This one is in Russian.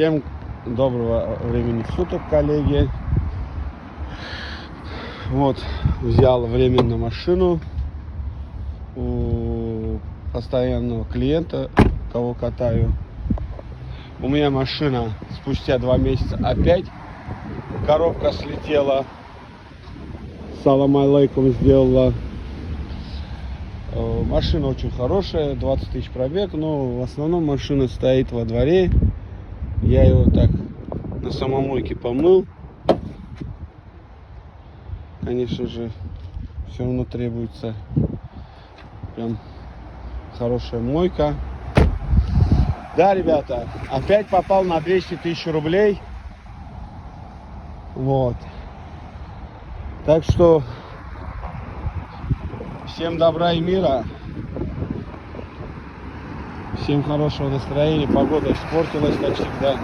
Всем доброго времени суток, коллеги. Вот, взял временно машину у постоянного клиента, кого катаю. У меня машина спустя 2 месяца опять коробка слетела. Салам алейкум сделала. Машина очень хорошая, 20 тысяч пробег, но в основном машина стоит во дворе. Я его так на самомойке помыл. Конечно же, все равно требуется прям хорошая мойка. Да, ребята, опять попал на 200 тысяч рублей. Вот. Так что всем добра и мира. Всем хорошего настроения. Погода испортилась, как всегда.